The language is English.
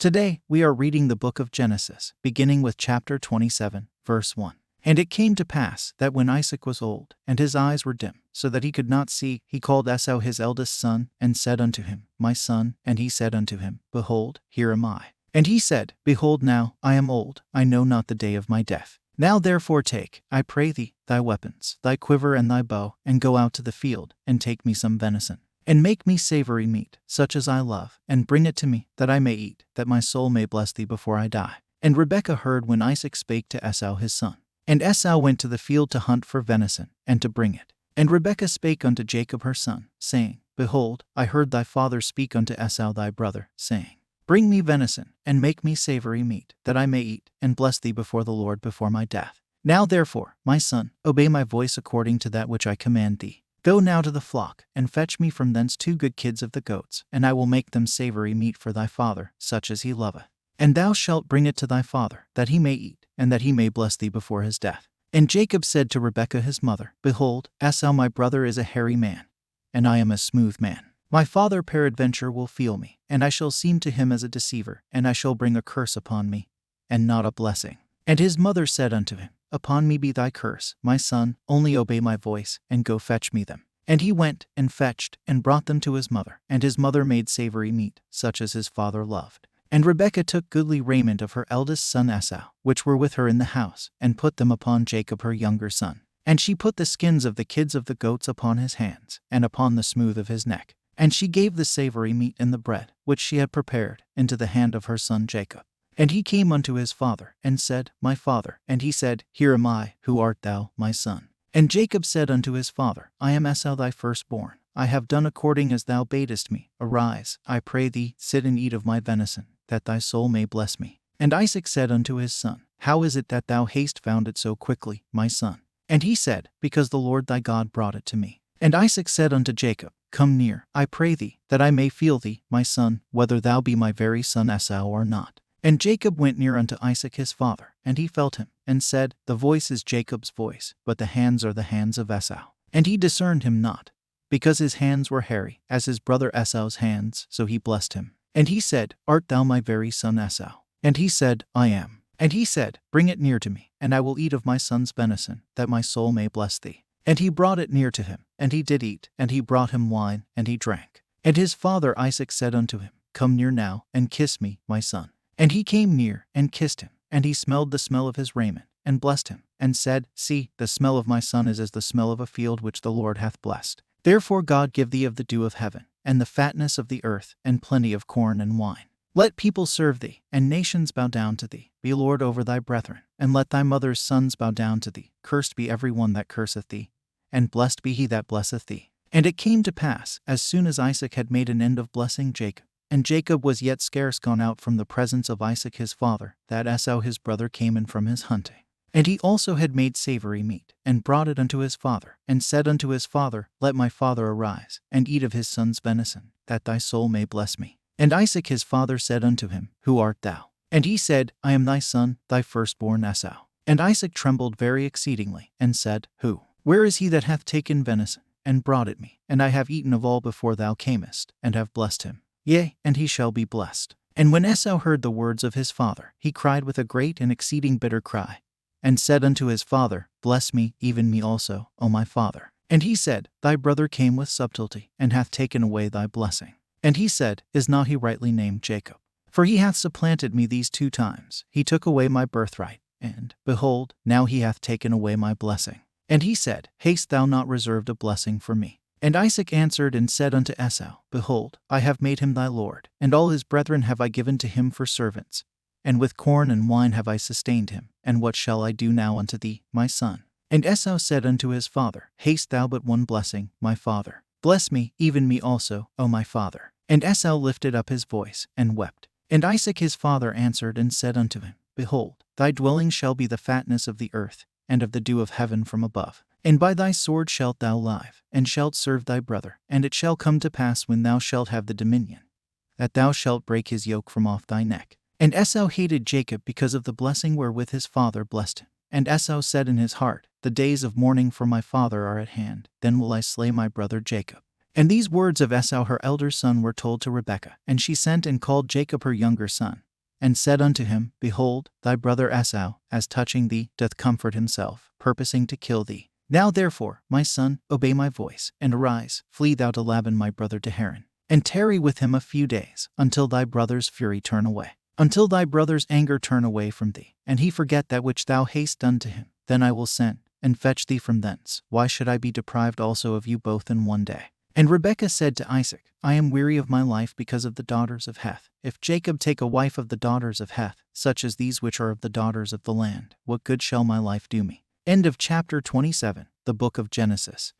Today, we are reading the book of Genesis, beginning with chapter 27, verse 1. And it came to pass that when Isaac was old, and his eyes were dim, so that he could not see, he called Esau his eldest son, and said unto him, My son. And he said unto him, Behold, here am I. And he said, Behold now, I am old, I know not the day of my death. Now therefore take, I pray thee, thy weapons, thy quiver and thy bow, and go out to the field, and take me some venison. And make me savory meat, such as I love, and bring it to me, that I may eat, that my soul may bless thee before I die. And Rebekah heard when Isaac spake to Esau his son. And Esau went to the field to hunt for venison, and to bring it. And Rebekah spake unto Jacob her son, saying, Behold, I heard thy father speak unto Esau thy brother, saying, Bring me venison, and make me savory meat, that I may eat, and bless thee before the Lord before my death. Now therefore, my son, obey my voice according to that which I command thee. Go now to the flock, and fetch me from thence 2 good kids of the goats, and I will make them savory meat for thy father, such as he loveth. And thou shalt bring it to thy father, that he may eat, and that he may bless thee before his death. And Jacob said to Rebekah his mother, Behold, Esau my brother is a hairy man, and I am a smooth man. My father peradventure will feel me, and I shall seem to him as a deceiver, and I shall bring a curse upon me, and not a blessing. And his mother said unto him, Upon me be thy curse, my son, only obey my voice, and go fetch me them. And he went, and fetched, and brought them to his mother, and his mother made savory meat, such as his father loved. And Rebekah took goodly raiment of her eldest son Esau, which were with her in the house, and put them upon Jacob her younger son. And she put the skins of the kids of the goats upon his hands, and upon the smooth of his neck. And she gave the savory meat and the bread, which she had prepared, into the hand of her son Jacob. And he came unto his father, and said, My father. And he said, Here am I, who art thou, my son? And Jacob said unto his father, I am Esau thy firstborn. I have done according as thou badest me. Arise, I pray thee, sit and eat of my venison, that thy soul may bless me. And Isaac said unto his son, How is it that thou hast found it so quickly, my son? And he said, Because the Lord thy God brought it to me. And Isaac said unto Jacob, Come near, I pray thee, that I may feel thee, my son, whether thou be my very son Esau or not. And Jacob went near unto Isaac his father, and he felt him, and said, The voice is Jacob's voice, but the hands are the hands of Esau. And he discerned him not, because his hands were hairy, as his brother Esau's hands, so he blessed him. And he said, Art thou my very son Esau? And he said, I am. And he said, Bring it near to me, and I will eat of my son's venison, that my soul may bless thee. And he brought it near to him, and he did eat, and he brought him wine, and he drank. And his father Isaac said unto him, Come near now, and kiss me, my son. And he came near, and kissed him, and he smelled the smell of his raiment, and blessed him, and said, See, the smell of my son is as the smell of a field which the Lord hath blessed. Therefore God give thee of the dew of heaven, and the fatness of the earth, and plenty of corn and wine. Let people serve thee, and nations bow down to thee. Be Lord over thy brethren, and let thy mother's sons bow down to thee. Cursed be every one that curseth thee, and blessed be he that blesseth thee. And it came to pass, as soon as Isaac had made an end of blessing Jacob, and Jacob was yet scarce gone out from the presence of Isaac his father, that Esau his brother came in from his hunting. And he also had made savory meat, and brought it unto his father, and said unto his father, Let my father arise, and eat of his son's venison, that thy soul may bless me. And Isaac his father said unto him, Who art thou? And he said, I am thy son, thy firstborn Esau. And Isaac trembled very exceedingly, and said, Who? Where is he that hath taken venison, and brought it me? And I have eaten of all before thou camest, and have blessed him. Yea, and he shall be blessed. And when Esau heard the words of his father, he cried with a great and exceeding bitter cry, and said unto his father, Bless me, even me also, O my father. And he said, Thy brother came with subtlety, and hath taken away thy blessing. And he said, Is not he rightly named Jacob? For he hath supplanted me these 2 times. He took away my birthright, and, behold, now he hath taken away my blessing. And he said, Hast thou not reserved a blessing for me? And Isaac answered and said unto Esau, Behold, I have made him thy lord, and all his brethren have I given to him for servants, and with corn and wine have I sustained him. And what shall I do now unto thee, my son? And Esau said unto his father, Hast thou but one blessing, my father? Bless me, even me also, O my father. And Esau lifted up his voice, and wept. And Isaac his father answered and said unto him, Behold, thy dwelling shall be the fatness of the earth, and of the dew of heaven from above. And by thy sword shalt thou live, and shalt serve thy brother. And it shall come to pass when thou shalt have the dominion, that thou shalt break his yoke from off thy neck. And Esau hated Jacob because of the blessing wherewith his father blessed him. And Esau said in his heart, The days of mourning for my father are at hand, then will I slay my brother Jacob. And these words of Esau her elder son were told to Rebekah, and she sent and called Jacob her younger son, and said unto him, Behold, thy brother Esau, as touching thee, doth comfort himself, purposing to kill thee. Now therefore, my son, obey my voice, and arise, flee thou to Laban my brother to Haran, and tarry with him a few days, until thy brother's fury turn away, until thy brother's anger turn away from thee, and he forget that which thou hast done to him. Then I will send, and fetch thee from thence. Why should I be deprived also of you both in one day? And Rebekah said to Isaac, I am weary of my life because of the daughters of Heth. If Jacob take a wife of the daughters of Heth, such as these which are of the daughters of the land, what good shall my life do me? End of chapter 27, the book of Genesis.